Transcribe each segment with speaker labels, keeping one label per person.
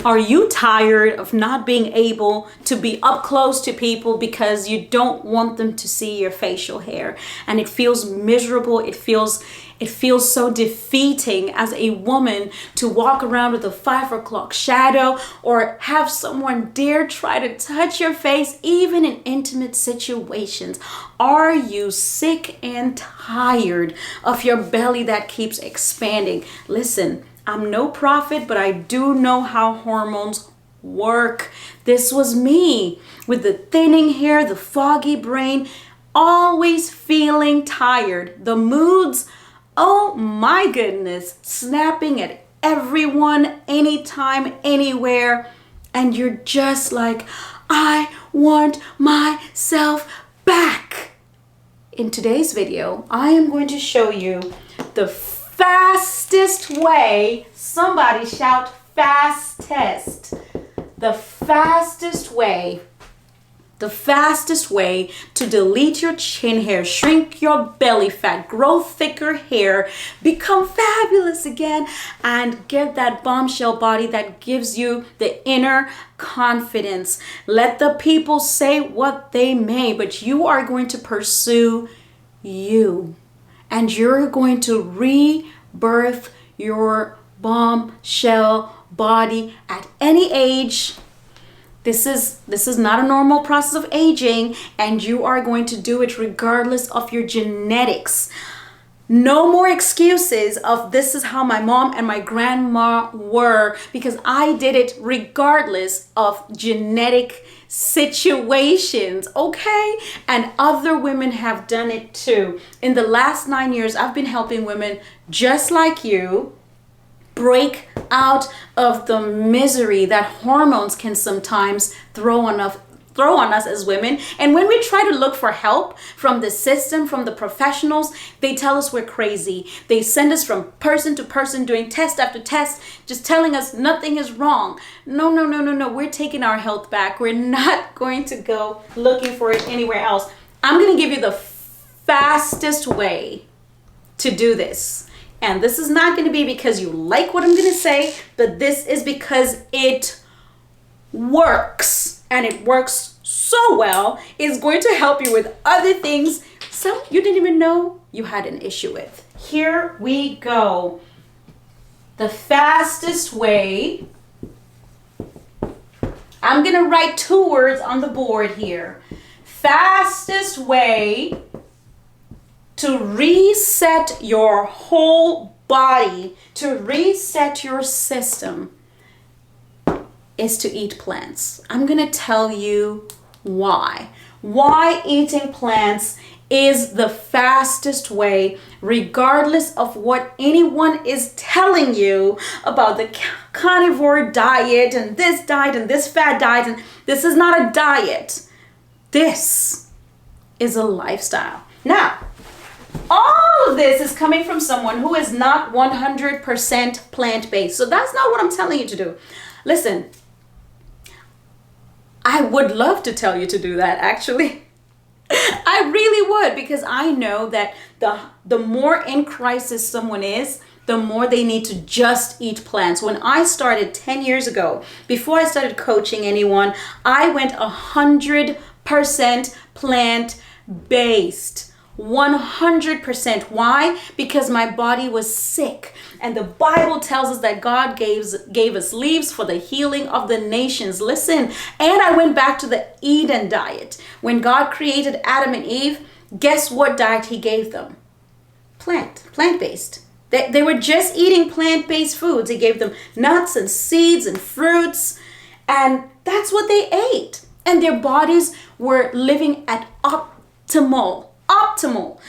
Speaker 1: Are you tired of not being able to be up close to people because you don't want them to see your facial hair? And it feels miserable. It feels so defeating as a woman to walk around with a 5 o'clock shadow, or have someone dare try to touch your face, even in intimate situations. Are you sick and tired of your belly that keeps expanding? Listen, I'm no prophet, but I do know how hormones work. This was me with the thinning hair, the foggy brain, always feeling tired. The moods, oh my goodness, snapping at everyone, anytime, anywhere. And you're just like, I want myself back. In today's video, I am going to show you the fastest way, somebody shout fastest, the fastest way to delete your chin hair, shrink your belly fat, grow thicker hair, become fabulous again, and get that bombshell body that gives you the inner confidence. Let the people say what they may, but you are going to pursue you. And you're going to rebirth your bombshell body at any age. This is not a normal process of aging, and you are going to do it regardless of your genetics. No more excuses of this is how my mom and my grandma were, because I did it regardless of genetic situations, okay? And other women have done it too. In the last 9 years, I've been helping women just like you break out of the misery that hormones can sometimes throw on us as women. And when we try to look for help from the system, from the professionals, they tell us we're crazy. They send us from person to person doing test after test, just telling us nothing is wrong. No. We're taking our health back. We're not going to go looking for it anywhere else. I'm going to give you the fastest way to do this. And this is not going to be because you like what I'm going to say, but this is because it works. And it works so well. It's going to help you with other things some you didn't even know you had an issue with. Here we go. The fastest way. I'm going to write 2 words on the board here. Fastest way to reset your whole body, to reset your system, is to eat plants. I'm going to tell you why. Why eating plants is the fastest way, regardless of what anyone is telling you about the carnivore diet and this fat diet. And this is not a diet. This is a lifestyle. Now, all of this is coming from someone who is not 100% plant-based. So that's not what I'm telling you to do. Listen, I would love to tell you to do that, actually. I really would, because I know that the more in crisis someone is, the more they need to just eat plants. When I started 10 years ago, before I started coaching anyone, I went 100% plant-based. 100%. Why? Because my body was sick. And the Bible tells us that God gave us leaves for the healing of the nations. Listen, and I went back to the Eden diet. When God created Adam and Eve, guess what diet he gave them? Plant-based. They were just eating plant-based foods. He gave them nuts and seeds and fruits, and that's what they ate. And their bodies were living at optimal.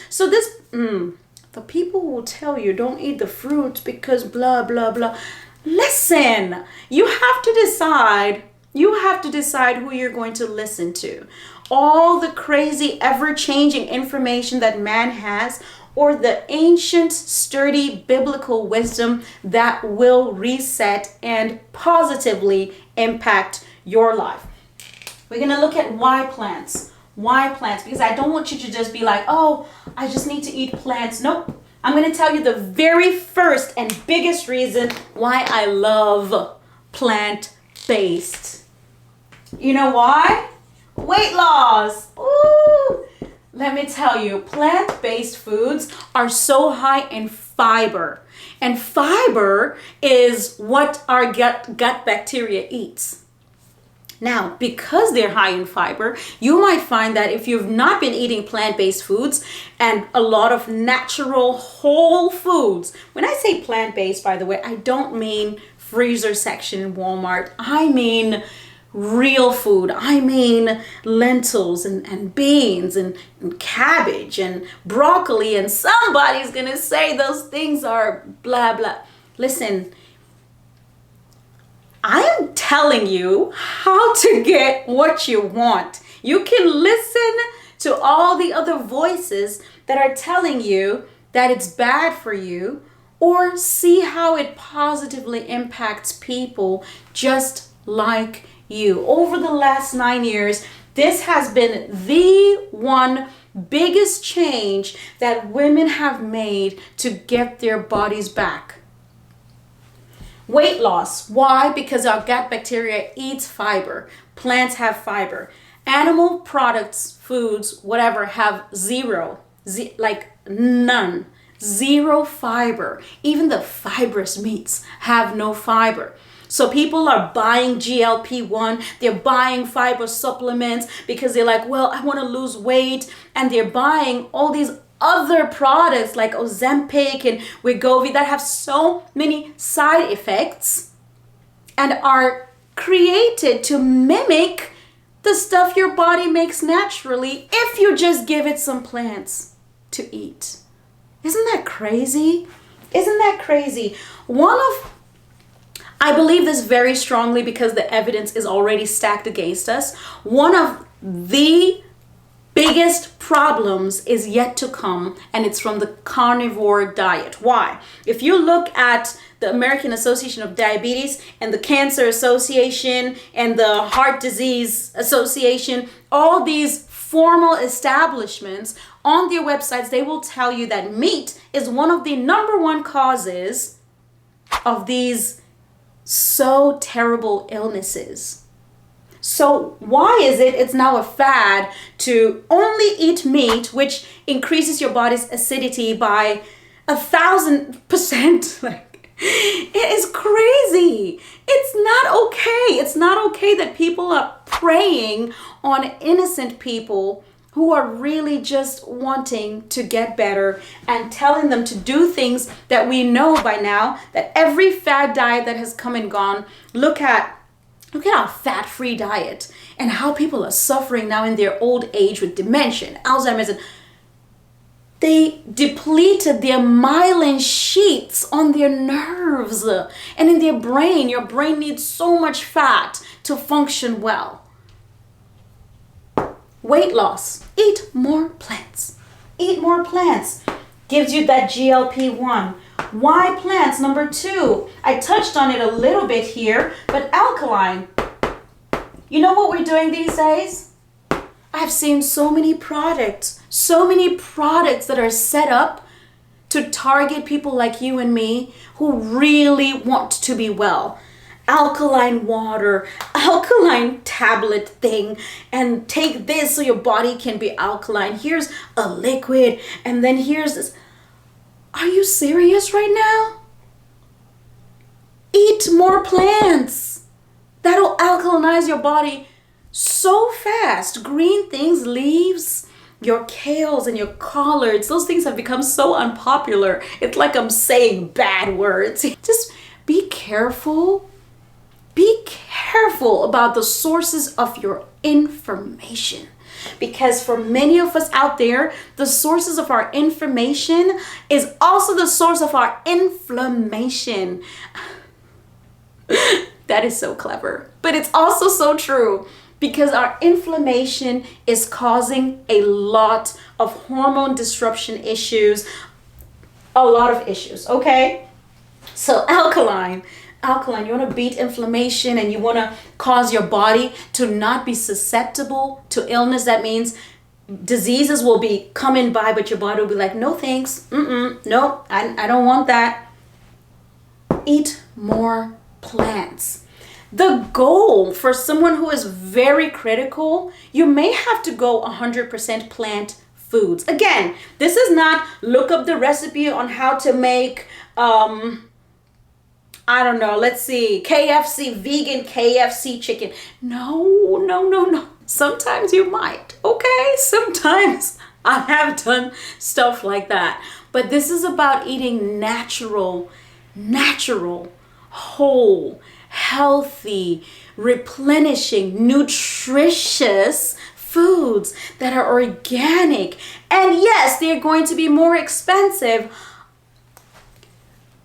Speaker 1: So this, the people who will tell you don't eat the fruits because blah, blah, blah. Listen, you have to decide who you're going to listen to. All the crazy, ever-changing information that man has, or the ancient, sturdy, biblical wisdom that will reset and positively impact your life. We're going to look at why plants. Why plants? Because I don't want you to just be like, oh, I just need to eat plants. Nope. I'm going to tell you the very first and biggest reason why I love plant plant-based. You know why? Weight loss. Ooh. Let me tell you, plant-based foods are so high in fiber. And fiber is what our gut bacteria eats. Now, because they're high in fiber, you might find that if you've not been eating plant-based foods and a lot of natural whole foods, when I say plant-based, by the way, I don't mean freezer section in Walmart. I mean real food. I mean lentils and beans and cabbage and broccoli, and somebody's gonna say those things are blah blah. Listen, I am telling you how to get what you want. You can listen to all the other voices that are telling you that it's bad for you, or see how it positively impacts people just like you. Over the last 9 years, this has been the one biggest change that women have made to get their bodies back. Weight loss. Why? Because our gut bacteria eats fiber. Plants have fiber. Animal products, foods, whatever, have like none. Zero fiber. Even the fibrous meats have no fiber. So people are buying GLP-1, they're buying fiber supplements because they're like, well, I want to lose weight. And they're buying all these other products like Ozempic and Wegovy that have so many side effects and are created to mimic the stuff your body makes naturally if you just give it some plants to eat. Isn't that crazy? Isn't that crazy? I believe this very strongly because the evidence is already stacked against us. One of the biggest problems is yet to come, and it's from the carnivore diet. Why? If you look at the American Association of Diabetes and the Cancer Association and the Heart Disease Association, all these formal establishments, on their websites, they will tell you that meat is one of the number one causes of these so terrible illnesses. So why is it's now a fad to only eat meat, which increases your body's acidity by 1,000%? Like, it is crazy. It's not okay. It's not okay that people are preying on innocent people who are really just wanting to get better and telling them to do things that we know by now, that every fad diet that has come and gone, look at our fat-free diet and how people are suffering now in their old age with dementia and Alzheimer's. And they depleted their myelin sheaths on their nerves and in their brain. Your brain needs so much fat to function well. Weight loss. Eat more plants. Eat more plants. Gives you that GLP-1. Why plants? Number 2, I touched on it a little bit here, but alkaline. You know what we're doing these days? I've seen so many products that are set up to target people like you and me who really want to be well. Alkaline water, alkaline tablet thing, and take this so your body can be alkaline. Here's a liquid, and then here's this. Are you serious right now? Eat more plants. That'll alkalinize your body so fast. Green things, leaves, your kales and your collards, those things have become so unpopular. It's like I'm saying bad words. Just be careful. Be careful about the sources of your information. Because for many of us out there, the sources of our information is also the source of our inflammation. That is so clever, but it's also so true, because our inflammation is causing a lot of hormone disruption issues, a lot of issues, okay? So alkaline, you want to beat inflammation and you want to cause your body to not be susceptible to illness. That means diseases will be coming by, but your body will be like, no thanks, no, I don't want that. Eat more plants. The goal for someone who is very critical, you may have to go 100% plant foods. Again, this is not look up the recipe on how to make, I don't know, let's see, KFC, vegan KFC chicken. No, no, no, no. Sometimes you might, okay? Sometimes I have done stuff like that. But this is about eating natural, whole, healthy, replenishing, nutritious foods that are organic. And yes, they're going to be more expensive.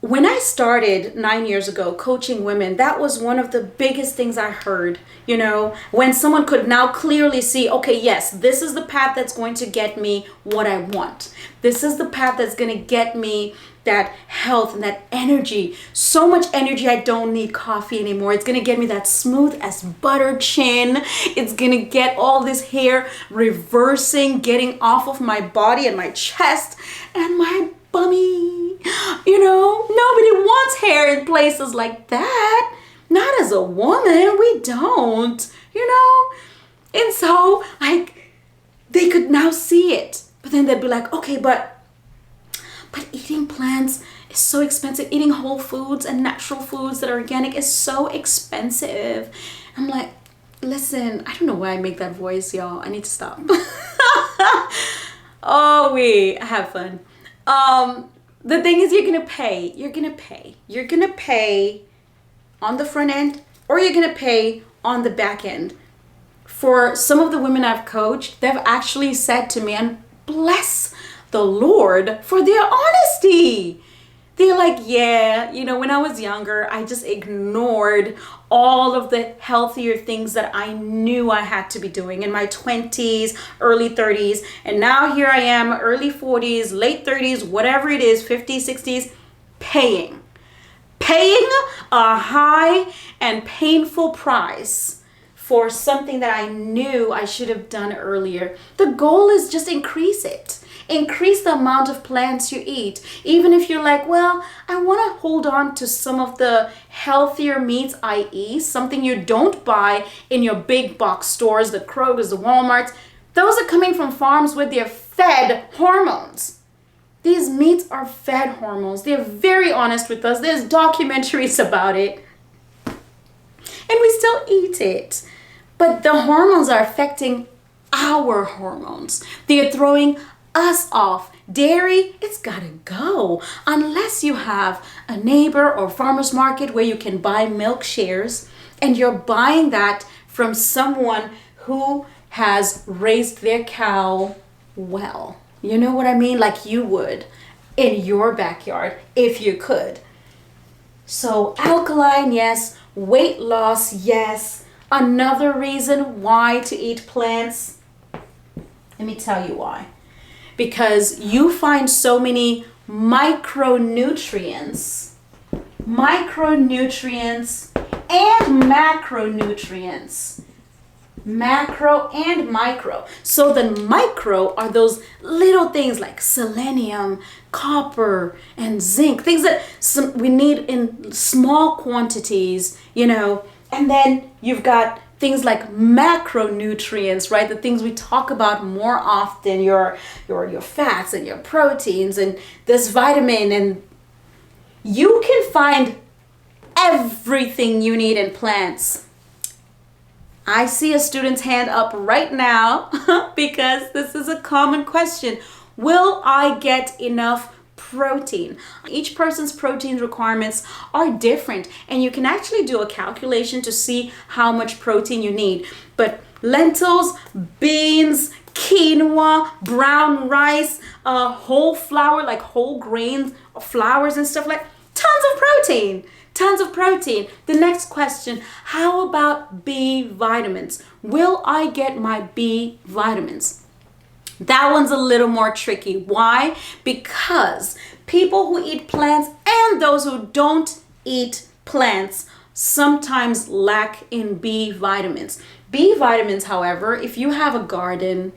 Speaker 1: When I started 9 years ago coaching women, that was one of the biggest things I heard, you know, when someone could now clearly see, okay, yes, this is the path that's going to get me what I want. This is the path that's going to get me that health and that energy. So much energy, I don't need coffee anymore. It's going to get me that smooth as butter chin. It's going to get all this hair reversing, getting off of my body and my chest and my bummy. You know, nobody wants hair in places like that. Not as a woman, we don't, you know. And so, like, they could now see it. But then they'd be like, okay, but eating plants is so expensive. Eating whole foods and natural foods that are organic is so expensive. I'm like, listen, I don't know why I make that voice, y'all. I need to stop. Oh, we have fun. The thing is, you're gonna pay on the front end, or you're gonna pay on the back end. For some of the women I've coached, they've actually said to me, and bless the Lord for their honesty. They're like, yeah, you know, when I was younger, I just ignored all of the healthier things that I knew I had to be doing in my 20s, early 30s. And now here I am, early 40s, late 30s, whatever it is, 50s, 60s, paying a high and painful price for something that I knew I should have done earlier. The goal is just increase it. Increase the amount of plants you eat. Even if you're like, well, I want to hold on to some of the healthier meats I eat, something you don't buy in your big box stores, the Krogers, the Walmarts. Those are coming from farms where they're fed hormones. These meats are fed hormones. They're very honest with us. There's documentaries about it. And we still eat it. But the hormones are affecting our hormones. They're throwing us off. Dairy, it's gotta go. Unless you have a neighbor or farmer's market where you can buy milk shares and you're buying that from someone who has raised their cow well. You know what I mean? Like you would in your backyard if you could. So alkaline, yes. Weight loss, yes. Another reason why to eat plants. Let me tell you why. Because you find so many micronutrients and macronutrients. Macro and micro. So the micro are those little things like selenium, copper, and zinc, things that we need in small quantities, you know. And then you've got things like macronutrients, right? The things we talk about more often, your fats and your proteins and this vitamin, and you can find everything you need in plants. I see a student's hand up right now because this is a common question. Will I get enough protein? Each person's protein requirements are different, and you can actually do a calculation to see how much protein you need. But lentils, beans, quinoa, brown rice, whole flour, like whole grains, flours and stuff like, tons of protein. Tons of protein. The next question, how about B vitamins? Will I get my B vitamins? That one's a little more tricky. Why? Because people who eat plants and those who don't eat plants sometimes lack in B vitamins. B vitamins, however, if you have a garden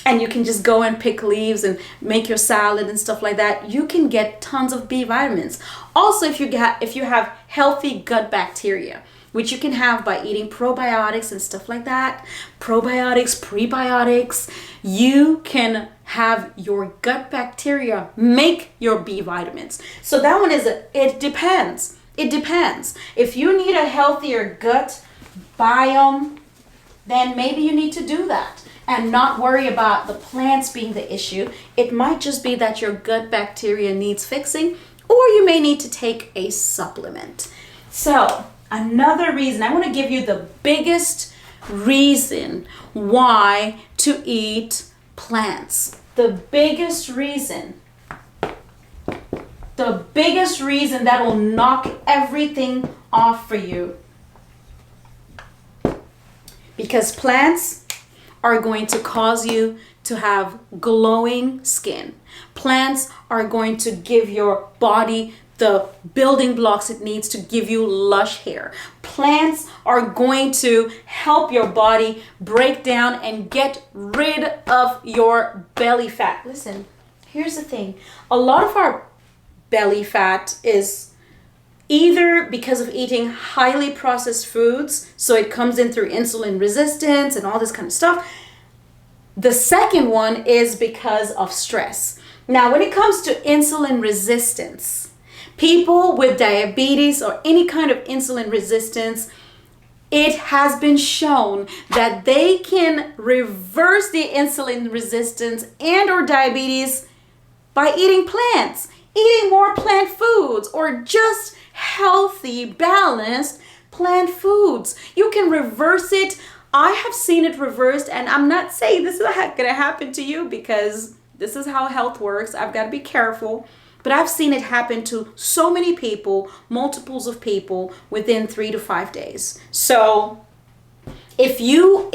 Speaker 1: and you can just go and pick leaves and make your salad and stuff like that, you can get tons of B vitamins. Also, if you have healthy gut bacteria, which you can have by eating probiotics and stuff like that, probiotics, prebiotics. You can have your gut bacteria make your B vitamins. So that one is, it depends. It depends. If you need a healthier gut biome, then maybe you need to do that and not worry about the plants being the issue. It might just be that your gut bacteria needs fixing, or you may need to take a supplement. So another reason, I want to give you the biggest reason why to eat plants. The biggest reason that will knock everything off for you. Because plants are going to cause you to have glowing skin. Plants are going to give your body the building blocks it needs to give you lush hair. Plants are going to help your body break down and get rid of your belly fat. Listen, here's the thing. A lot of our belly fat is either because of eating highly processed foods, so it comes in through insulin resistance and all this kind of stuff. The second one is because of stress. Now, when it comes to insulin resistance, people with diabetes or any kind of insulin resistance, it has been shown that they can reverse the insulin resistance and or diabetes by eating plants, eating more plant foods, or just healthy, balanced plant foods. You can reverse it. I have seen it reversed, and I'm not saying this is going to happen to you because this is how health works. I've got to be careful. But I've seen it happen to so many people, multiples of people within 3 to 5 days. So if you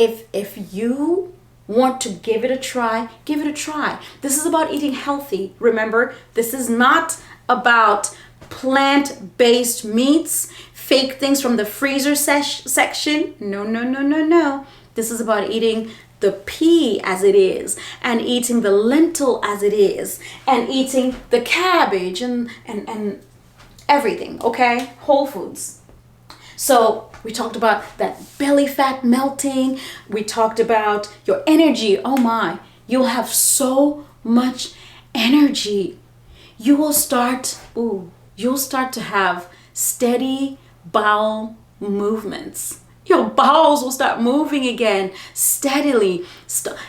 Speaker 1: want to give it a try, give it a try. This is about eating healthy. Remember, this is not about plant-based meats, fake things from the freezer section. No. This is about eating the pea as it is, and eating the lentil as it is, and eating the cabbage and everything, okay? Whole foods. So we talked about that belly fat melting. We talked about your energy. Oh my, you'll have so much energy. You'll start to have steady bowel movements. Your bowels will start moving again steadily,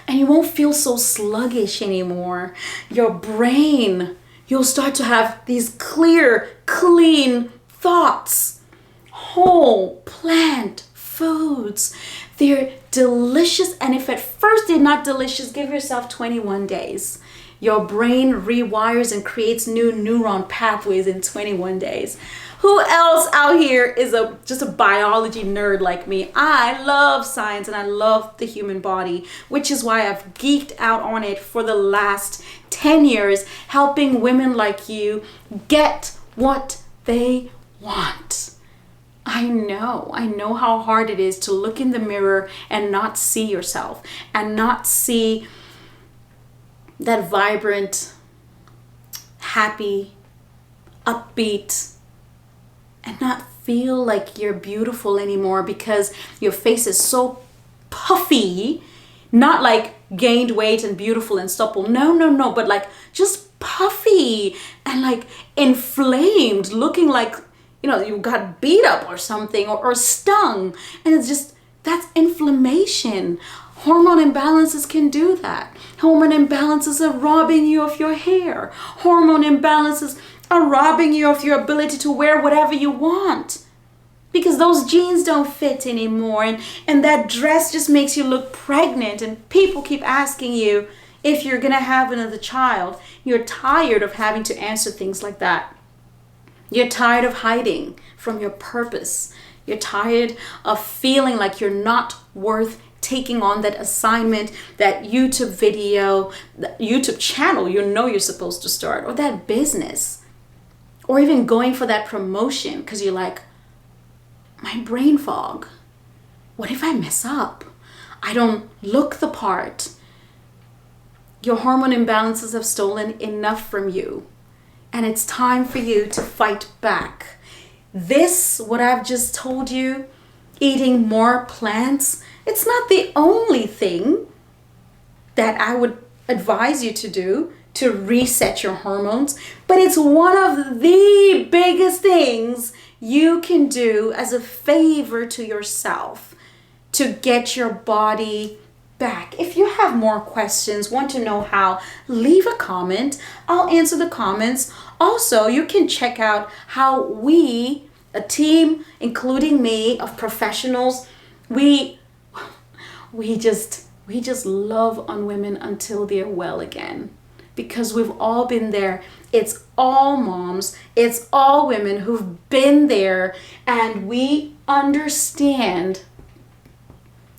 Speaker 1: and you won't feel so sluggish anymore. Your brain, you'll start to have these clear, clean thoughts. Whole plant foods, they're delicious, and if at first they're not delicious, give yourself 21 days. Your brain rewires and creates new neuron pathways in 21 days. Who else out here is just a biology nerd like me? I love science and I love the human body, which is why I've geeked out on it for the last 10 years, helping women like you get what they want. I know how hard it is to look in the mirror and not see yourself and not see that vibrant, happy, upbeat, and not feel like you're beautiful anymore because your face is so puffy, not like gained weight and beautiful and supple. No, but like just puffy and like inflamed, looking like, you got beat up or something or stung. And it's just, that's inflammation. Hormone imbalances can do that. Hormone imbalances are robbing you of your hair. Hormone imbalances are robbing you of your ability to wear whatever you want because those jeans don't fit anymore, and that dress just makes you look pregnant, and people keep asking you if you're gonna have another child. You're tired of having to answer things like that. You're tired of hiding from your purpose. You're tired of feeling like you're not worth taking on that assignment, that YouTube video, that YouTube channel you're supposed to start, or that business, or even going for that promotion because you're like, my brain fog. What if I mess up? I don't look the part. Your hormone imbalances have stolen enough from you, and it's time for you to fight back. This, what I've just told you, eating more plants. It's not the only thing that I would advise you to do to reset your hormones, but it's one of the biggest things you can do as a favor to yourself to get your body back. If you have more questions, want to know how, leave a comment. I'll answer the comments. Also, you can check out how we, a team, including me, of professionals, we just love on women until they're well again. Because we've all been there. It's all moms, it's all women who've been there, and we understand.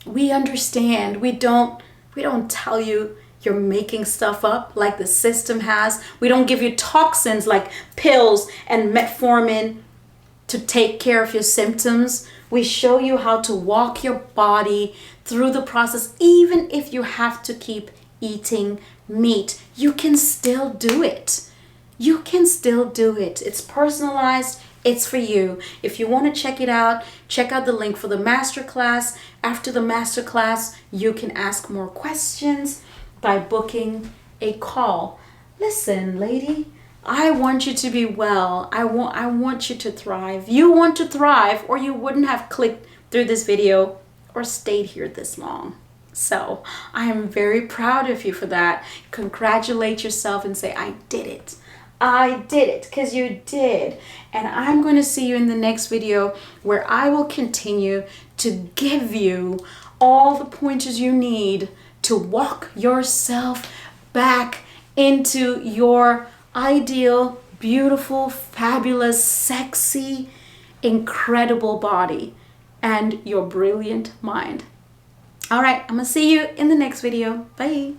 Speaker 1: We don't tell you you're making stuff up like the system has. We don't give you toxins like pills and metformin to take care of your symptoms. We show you how to walk your body through the process. Even if you have to keep eating meat, you can still do it. You can still do it. It's personalized. It's for you. If you want to check it out, check out the link for the masterclass. After the masterclass, you can ask more questions by booking a call. Listen, lady, I want you to be well. I want you to thrive. You want to thrive, or you wouldn't have clicked through this video or stayed here this long. So I am very proud of you for that. Congratulate yourself and say, I did it. I did it, because you did. And I'm going to see you in the next video, where I will continue to give you all the pointers you need to walk yourself back into your ideal, beautiful, fabulous, sexy, incredible body and your brilliant mind. All right, I'm gonna see you in the next video. Bye.